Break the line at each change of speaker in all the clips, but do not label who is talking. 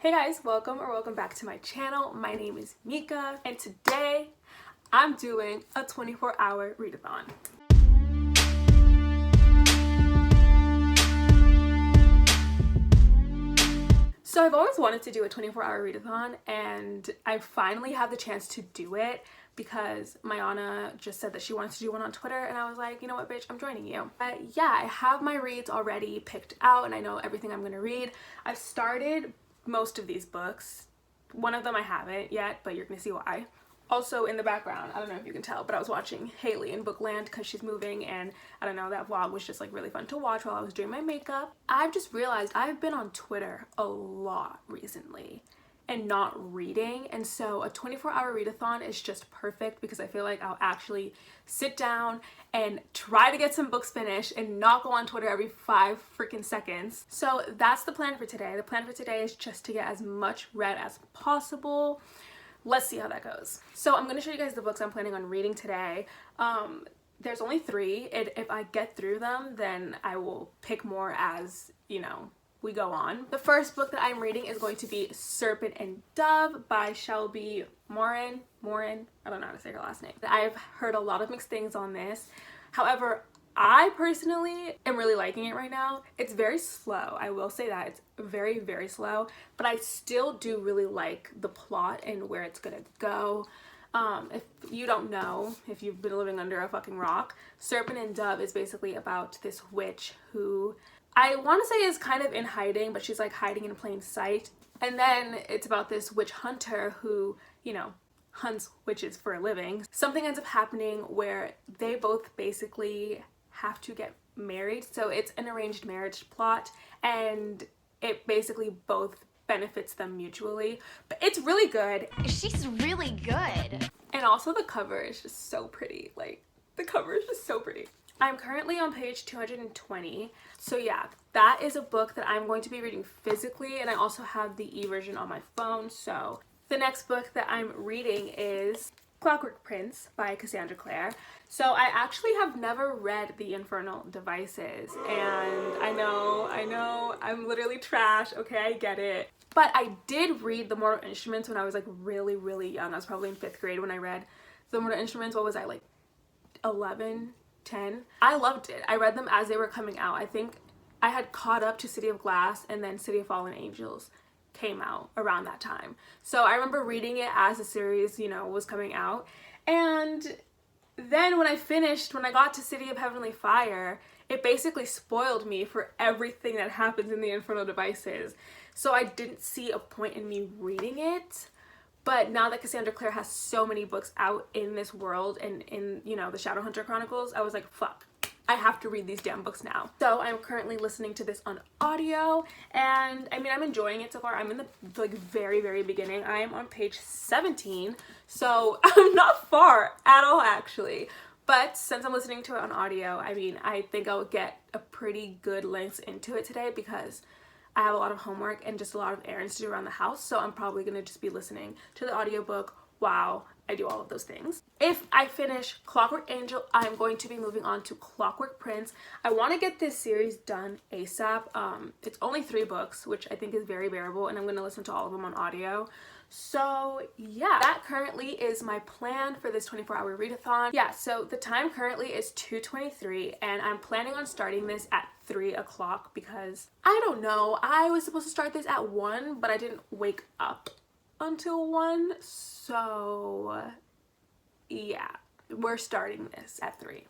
Hey guys, welcome back to my channel. My name is Mika and today I'm doing a 24-hour readathon. So I've always wanted to do a 24-hour readathon and I finally have the chance to do it because Mayana just said that she wants to do one on Twitter and I was like, you know what, bitch, I'm joining you. But yeah, I have my reads already picked out and I know everything I'm gonna read. I've started most of these books. One of them I haven't yet, but you're gonna see why. Also in the background, I don't know if you can tell, but I was watching Haley in Bookland because she's moving and I don't know, that vlog was just like really fun to watch while I was doing my makeup. I've just realized I've been on Twitter a lot recently and not reading, and so a 24-hour readathon is just perfect because I feel like I'll actually sit down and try to get some books finished and not go on Twitter every 5 freaking seconds. So that's the plan for today. The plan for today is just to get as much read as possible. Let's see how that goes. So I'm going to show you guys the books I'm planning on reading today. There's only 3. If I get through them, then I will pick more as, you know, we go on. The first book that I'm reading is going to be Serpent and Dove by Shelby Morin. I don't know how to say her last name. I've heard a lot of mixed things on this. However, I personally am really liking it right now. It's very slow. I will say that. It's very, very slow. But I still do really like the plot and where it's gonna go. If you don't know, if you've been living under a fucking rock, Serpent and Dove is basically about this witch who I want to say is kind of in hiding, but she's like hiding in plain sight. And then it's about this witch hunter who, you know, hunts witches for a living. Something ends up happening where they both basically have to get married. So it's an arranged marriage plot and it basically both benefits them mutually. But it's really good.
She's really good.
And also the cover is just so pretty. Like, the cover is just so pretty. I'm currently on page 220. So yeah, that is a book that I'm going to be reading physically, and I also have the e-version on my phone. So the next book that I'm reading is Clockwork Prince by Cassandra Clare. So I actually have never read The Infernal Devices, and I know, I'm literally trash, okay, I get it. But I did read The Mortal Instruments when I was like really, really young. I was probably in 5th grade when I read The Mortal Instruments. What was I, like 11? 10. I loved it. I read them as they were coming out. I think I had caught up to City of Glass and then City of Fallen Angels came out around that time. So I remember reading it as the series, you know, was coming out. And then when I got to City of Heavenly Fire, it basically spoiled me for everything that happens in the Infernal Devices. So I didn't see a point in me reading it. But now that Cassandra Clare has so many books out in this world and in, you know, the Shadowhunter Chronicles, I was like, fuck, I have to read these damn books now. So I'm currently listening to this on audio and I mean, I'm enjoying it so far. I'm in the like very, very beginning. I am on page 17, so I'm not far at all actually. But since I'm listening to it on audio, I mean, I think I'll get a pretty good length into it today because I have a lot of homework and just a lot of errands to do around the house, so I'm probably gonna just be listening to the audiobook while I do all of those things. If I finish Clockwork Angel, I'm going to be moving on to Clockwork Prince. I want to get this series done ASAP. It's only 3 books, which I think is very bearable, and I'm gonna listen to all of them on audio. So yeah, that currently is my plan for this 24-hour readathon. Yeah, so the time currently is 2:23 and I'm planning on starting this at 3 o'clock because I don't know, I was supposed to start this at 1 but I didn't wake up until 1, so yeah, we're starting this at 3.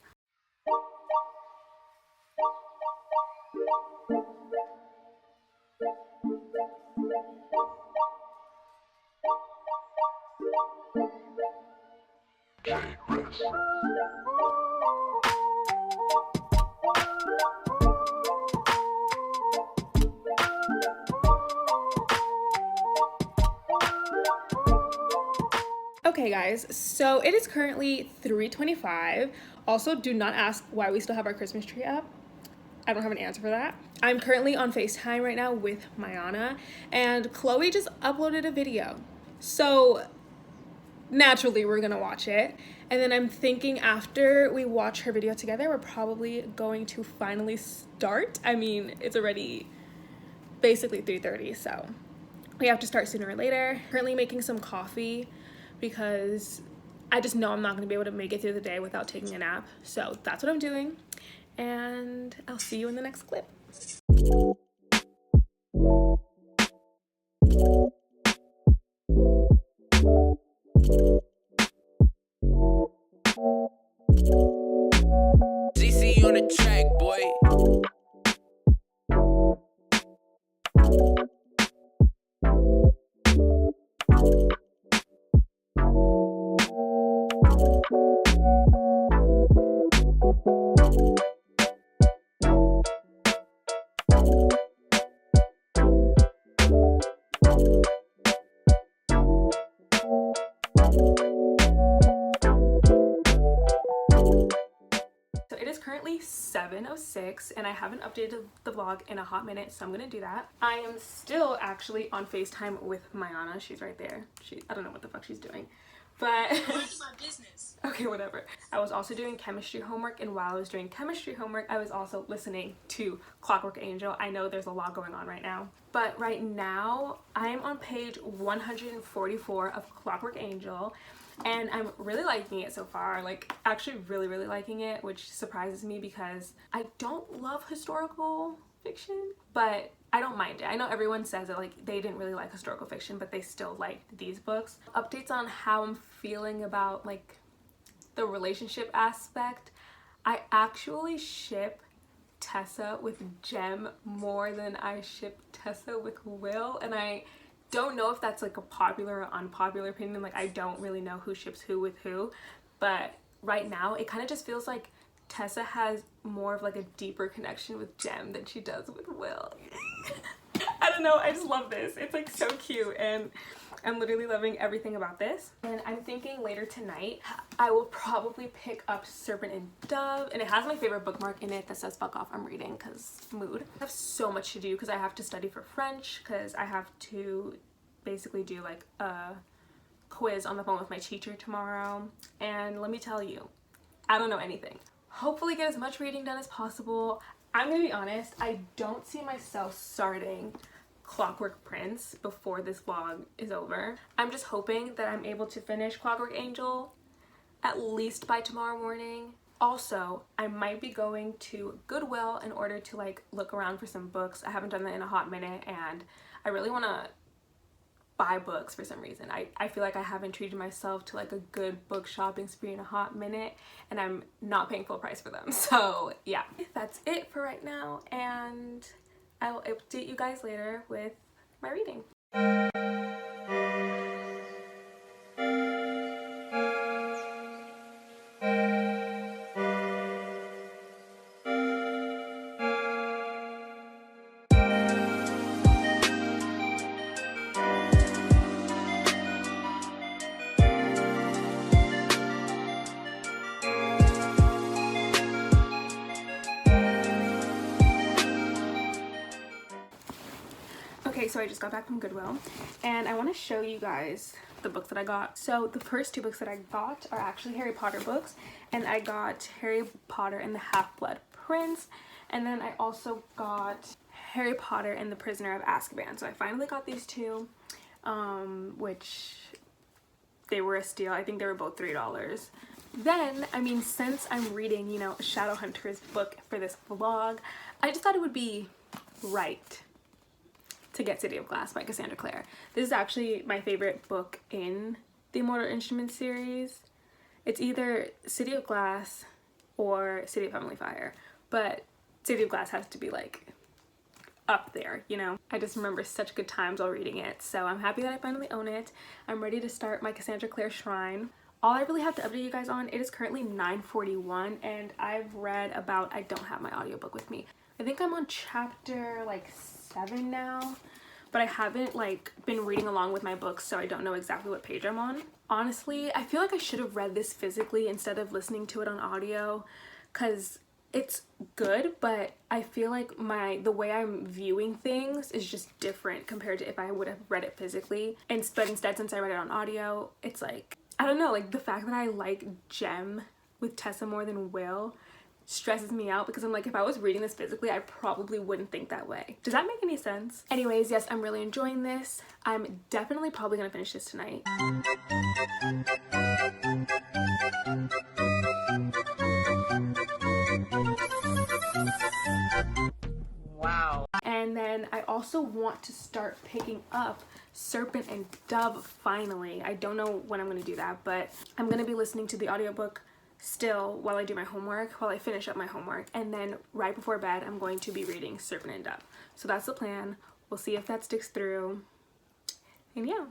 Okay guys, so it is currently 3:25. Also, do not ask why we still have our Christmas tree up. I don't have an answer for that. I'm currently on FaceTime right now with Mayana and Chloe just uploaded a video. So naturally we're gonna watch it, and then I'm thinking after we watch her video together we're probably going to finally start. I mean, it's already basically 3:30, so we have to start sooner or later. Currently making some coffee because I just know I'm not gonna be able to make it through the day without taking a nap. So that's what I'm doing. And I'll see you in the next clip.
CC on the track, boy.
So it is currently 7:06 and I haven't updated the vlog in a hot minute, so I'm gonna do that. I am still actually on FaceTime with Mayana. She's right there. I don't know what the fuck she's doing, but
my business.
okay, whatever. I was also doing chemistry homework, and while I was doing chemistry homework, I was also listening to Clockwork Angel. I know there's a lot going on right now, but right now I am on page 144 of Clockwork Angel, and I'm really liking it so far. Like, actually really liking it, which surprises me because I don't love historical fiction, but I don't mind it. I know everyone says that like they didn't really like historical fiction, but they still liked these books. Updates on how I'm feeling about like the relationship aspect. I actually ship Tessa with Jem more than I ship Tessa with Will, and I don't know if that's like a popular or unpopular opinion. Like, I don't really know who ships who with who, but right now it kind of just feels like Tessa has more of like a deeper connection with Jem than she does with Will. I don't know, I just love this. It's like so cute, and I'm literally loving everything about this. And I'm thinking later tonight I will probably pick up Serpent and Dove, and it has my favorite bookmark in it that says fuck off, I'm reading, because mood. I have so much to do because I have to study for French, because I have to basically do like a quiz on the phone with my teacher tomorrow. And let me tell you, I don't know anything. Hopefully get as much reading done as possible. I'm gonna be honest, I don't see myself starting Clockwork Prince before this vlog is over. I'm just hoping that I'm able to finish Clockwork Angel at least by tomorrow morning. Also, I might be going to Goodwill in order to like look around for some books. I haven't done that in a hot minute, and I really want to buy books for some reason. I feel like I haven't treated myself to like a good book shopping spree in a hot minute, and I'm not paying full price for them. So yeah, that's it for right now, and I will update you guys later with my reading. Okay, so I just got back from Goodwill, and I want to show you guys the books that I got. So the first two books that I got are actually Harry Potter books, and I got Harry Potter and the Half-Blood Prince, and then I also got Harry Potter and the Prisoner of Azkaban. So I finally got these two, which they were a steal. I think they were both $3. Then, I mean, since I'm reading, you know, Shadowhunter's book for this vlog, I just thought it would be right to get City of Glass by Cassandra Clare. This is actually my favorite book in the Mortal Instruments series. It's either City of Glass or City of Heavenly Fire, but City of Glass has to be like up there, you know? I just remember such good times while reading it, so I'm happy that I finally own it. I'm ready to start my Cassandra Clare shrine. All I really have to update you guys on, it is currently 9:41, and I've read about, I don't have my audiobook with me. I think I'm on chapter like 7 now, but I haven't like been reading along with my books, so I don't know exactly what page I'm on. Honestly, I feel like I should have read this physically instead of listening to it on audio, because it's good, but I feel like the way I'm viewing things is just different compared to if I would have read it physically. But instead, since I read it on audio, it's like, I don't know, like the fact that I like Jem with Tessa more than Will stresses me out because I'm like, if I was reading this physically, I probably wouldn't think that way. Does that make any sense? Anyways, yes, I'm really enjoying this. I'm definitely probably gonna finish this tonight.
Wow.
And then I also want to start picking up Serpent and Dove finally. I don't know when I'm going to do that, but I'm going to be listening to the audiobook still while I do my homework, while I finish up my homework. And then right before bed, I'm going to be reading Serpent and Dove. So that's the plan. We'll see if that sticks through. And yeah.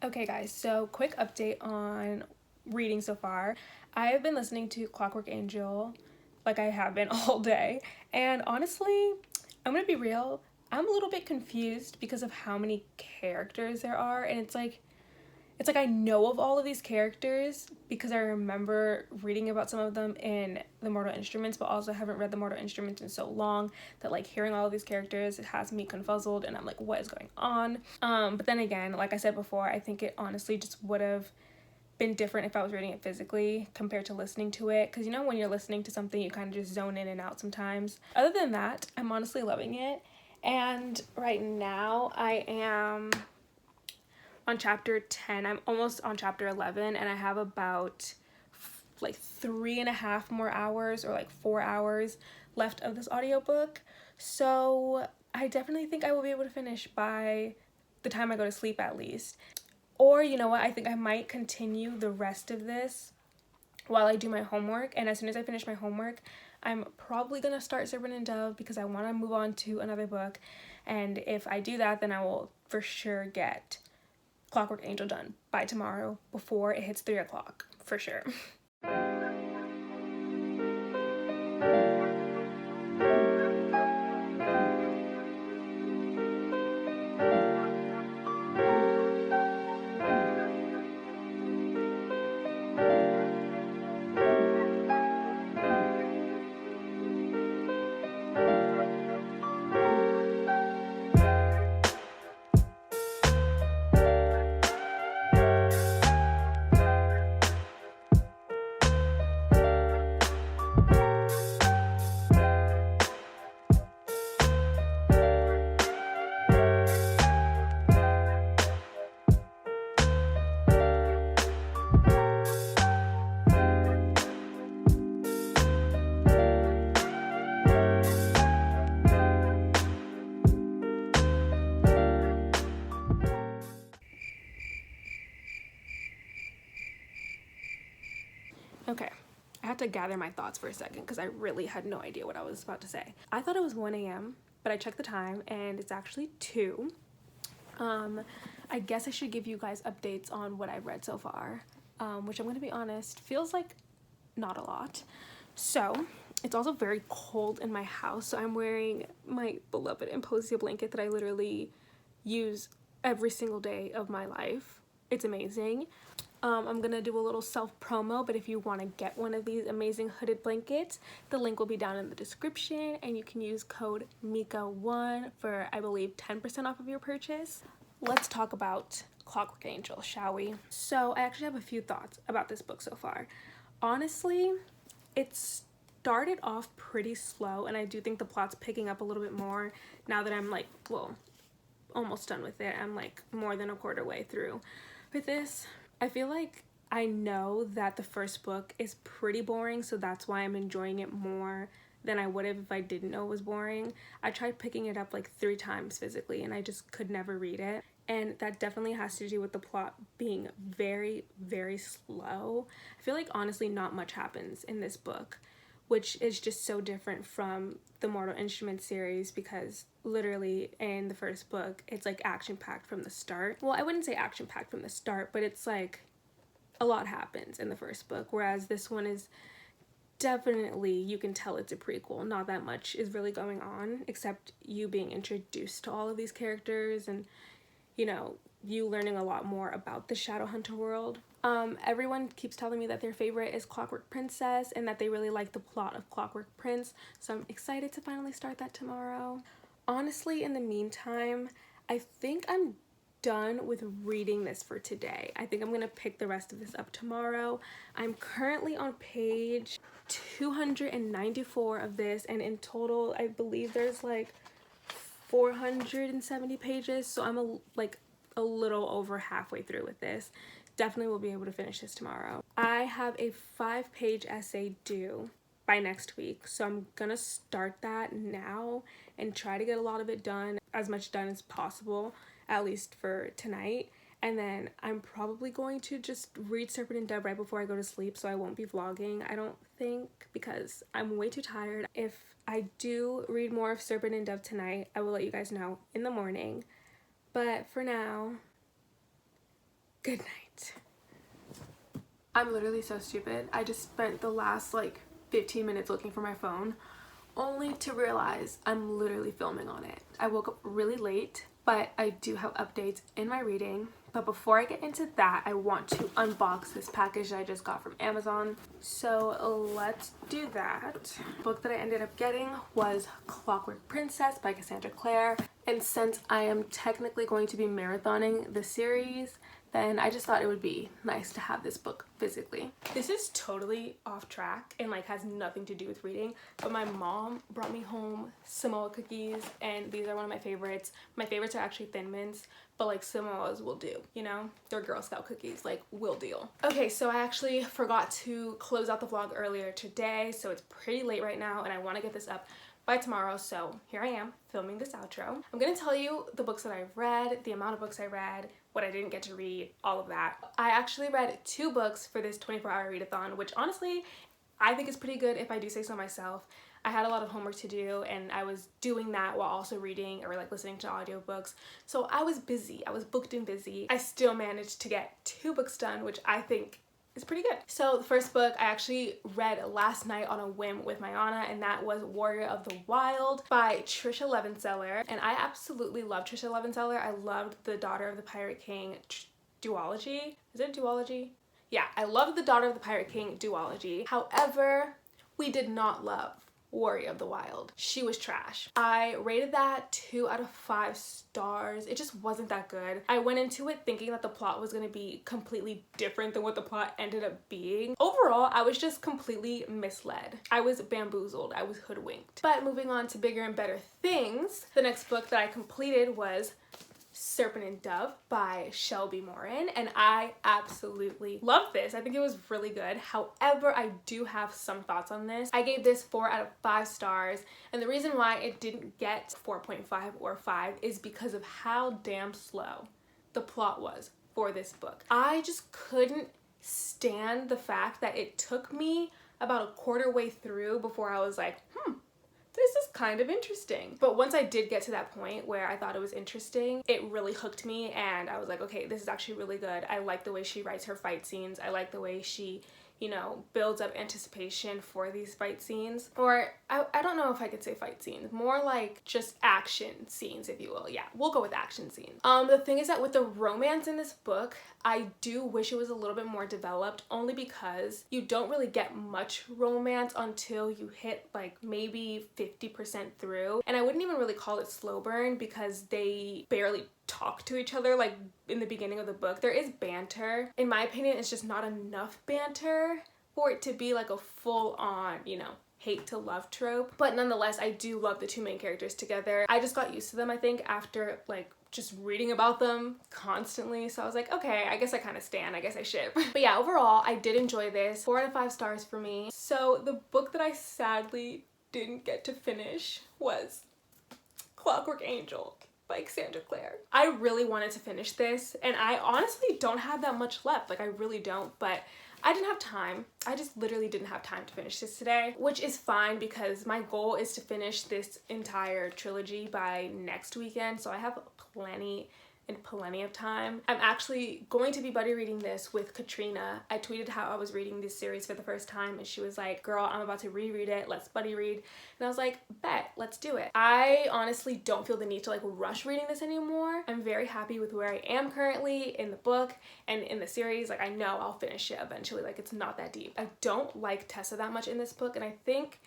Okay guys, so quick update on reading so far. I have been listening to Clockwork Angel like I have been all day, and honestly, I'm gonna be real, I'm a little bit confused because of how many characters there are, and it's like I know of all of these characters because I remember reading about some of them in the Mortal Instruments, but also haven't read the Mortal Instruments in so long that like hearing all of these characters, it has me confuzzled and I'm like, what is going on? But then again, like I said before, I think it honestly just would have been different if I was reading it physically compared to listening to it, because you know when you're listening to something you kind of just zone in and out sometimes. Other than that, I'm honestly loving it, and right now I am on chapter 10. I'm almost on chapter 11, and I have about like 3.5 more hours or like 4 hours left of this audiobook. So I definitely think I will be able to finish by the time I go to sleep at least. Or you know what, I think I might continue the rest of this while I do my homework, and as soon as I finish my homework, I'm probably gonna start Serpent and Dove because I want to move on to another book, and if I do that, then I will for sure get Clockwork Angel done by tomorrow before it hits 3 o'clock, for sure. Okay, I had to gather my thoughts for a second because I really had no idea what I was about to say. I thought it was 1 a.m., but I checked the time and it's actually 2. I guess I should give you guys updates on what I've read so far, which I'm going to be honest, feels like not a lot. So, it's also very cold in my house, so I'm wearing my beloved Imposia blanket that I literally use every single day of my life. It's amazing. I'm gonna do a little self-promo, but if you want to get one of these amazing hooded blankets, the link will be down in the description, and you can use code MIKA1 for, I believe, 10% off of your purchase. Let's talk about Clockwork Angel, shall we? So I actually have a few thoughts about this book so far. Honestly, it started off pretty slow, and I do think the plot's picking up a little bit more now that I'm like, well, almost done with it. I'm like more than a quarter way through with this. I feel like I know that the first book is pretty boring, so that's why I'm enjoying it more than I would have if I didn't know it was boring. I tried picking it up like 3 times physically and I just could never read it. And that definitely has to do with the plot being very, very slow. I feel like honestly not much happens in this book, which is just so different from the Mortal Instruments series, because literally in the first book, it's like action-packed from the start. Well, I wouldn't say action-packed from the start, but it's like a lot happens in the first book, whereas this one is definitely, you can tell it's a prequel. Not that much is really going on, except you being introduced to all of these characters and, you know, you learning a lot more about the Shadowhunter world. Everyone keeps telling me that their favorite is Clockwork Princess and that they really like the plot of Clockwork Prince, so I'm excited to finally start that tomorrow. Honestly, in the meantime, I think I'm done with reading this for today. I think I'm gonna pick the rest of this up tomorrow. I'm currently on page 294 of this, and in total I believe there's like 470 pages, so I'm a little over halfway through with this. Definitely will be able to finish this tomorrow. I have a 5-page essay due by next week, so I'm gonna start that now and try to get a lot of it done, as much done as possible, at least for tonight. And then I'm probably going to just read Serpent and Dove right before I go to sleep, so I won't be vlogging, I don't think, because I'm way too tired. If I do read more of Serpent and Dove tonight, I will let you guys know in the morning. But for now, good night. I'm literally so stupid. I just spent the last like 15 minutes looking for my phone, only to realize I'm literally filming on it. I woke up really late, but I do have updates in my reading. But before I get into that, I want to unbox this package that I just got from Amazon. So let's do that. The book that I ended up getting was Clockwork Princess by Cassandra Clare. And since I am technically going to be marathoning the series, then I just thought it would be nice to have this book physically. This is totally off track and like has nothing to do with reading, but my mom brought me home Samoa cookies, and these are one of my favorites. My favorites are actually Thin Mints, but like Samoas will do, you know? They're Girl Scout cookies, like will deal. Okay, so I actually forgot to close out the vlog earlier today, so it's pretty late right now and I want to get this up by tomorrow, so here I am filming this outro. I'm gonna tell you the books that I've read, the amount of books I read, what I didn't get to read, all of that. I actually read 2 books for this 24-hour readathon, which honestly I think is pretty good if I do say so myself. I had a lot of homework to do and I was doing that while also reading or like listening to audiobooks. So I was busy, I was booked and busy. I still managed to get 2 books done, which I think is pretty good. So the first book I actually read last night on a whim with my Anna, and that was Warrior of the Wild by Trisha Levenseller. And I absolutely love Trisha Levenseller. I loved the Daughter of the Pirate King duology. Is it a duology? Yeah, I loved the Daughter of the Pirate King duology. However, we did not love Warrior of the Wild. She was trash. I rated that 2 out of 5 stars. It just wasn't that good. I went into it thinking that the plot was going to be completely different than what the plot ended up being. Overall, I was just completely misled. I was bamboozled. I was hoodwinked. But moving on to bigger and better things, the next book that I completed was Serpent and Dove by Shelby Morin, and I absolutely loved this. I think it was really good. However, I do have some thoughts on this. I gave this 4 out of 5 stars, and the reason why it didn't get 4.5 or 5 is because of how damn slow the plot was for this book. I just couldn't stand the fact that it took me about a quarter way through before I was like, this is kind of interesting. But once I did get to that point where I thought it was interesting, it really hooked me and I was like, okay, this is actually really good. I like the way she writes her fight scenes. I like the way she, you know, builds up anticipation for these fight scenes. Or I don't know if I could say fight scenes, more like just action scenes, if you will. Yeah, we'll go with action scenes. The thing is that with the romance in this book, I do wish it was a little bit more developed, only because you don't really get much romance until you hit like maybe 50% through. And I wouldn't even really call it slow burn because they barely talk to each other like in the beginning of the book. There is banter. In my opinion, it's just not enough banter for it to be like a full-on, you know, hate to love trope. But nonetheless, I do love the 2 main characters together. I just got used to them, I think, after like just reading about them constantly. So I was like, okay, I guess I kind of stan, I guess I ship. But yeah, overall, I did enjoy this. 4 out of 5 stars for me. So the book that I sadly didn't get to finish was Clockwork Angel by Cassandra Clare. I really wanted to finish this, and I honestly don't have that much left. Like, I really don't, but I didn't have time. I just literally didn't have time to finish this today, which is fine because my goal is to finish this entire trilogy by next weekend, so I have plenty in plenty of time. I'm actually going to be buddy reading this with Katrina. I tweeted how I was reading this series for the first time and she was like, girl, I'm about to reread it, let's buddy read. And I was like, bet, let's do it. I honestly don't feel the need to like rush reading this anymore. I'm very happy with where I am currently in the book and in the series. Like I know I'll finish it eventually, like it's not that deep. I don't like Tessa that much in this book and I think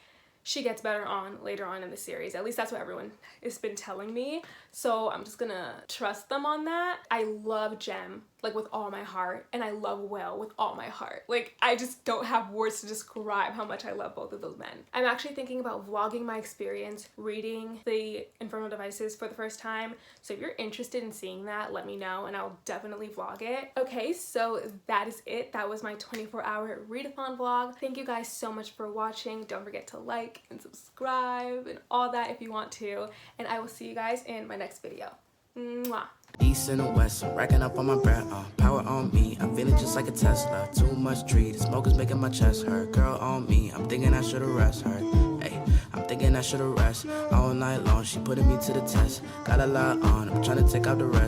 she gets better later on in the series. At least that's what everyone has been telling me. So I'm just gonna trust them on that. I love Jem like with all my heart and I love Will with all my heart. Like I just don't have words to describe how much I love both of those men. I'm actually thinking about vlogging my experience reading the Infernal Devices for the first time. So if you're interested in seeing that, let me know and I'll definitely vlog it. Okay, so that is it. That was my 24-hour readathon vlog. Thank you guys so much for watching. Don't forget to like and subscribe and all that if you want to. And I will see you guys in my next video. Mwah.
East and the west, I'm racking up on my breath. Power on me, I'm feeling just like a Tesla. Too much tree, the smoke is making my chest hurt. Girl on me, I'm thinking I should've rest her. Hey, I'm thinking I should've rest all night long. She putting me to the test. Got a lot on, I'm trying to take out the rest.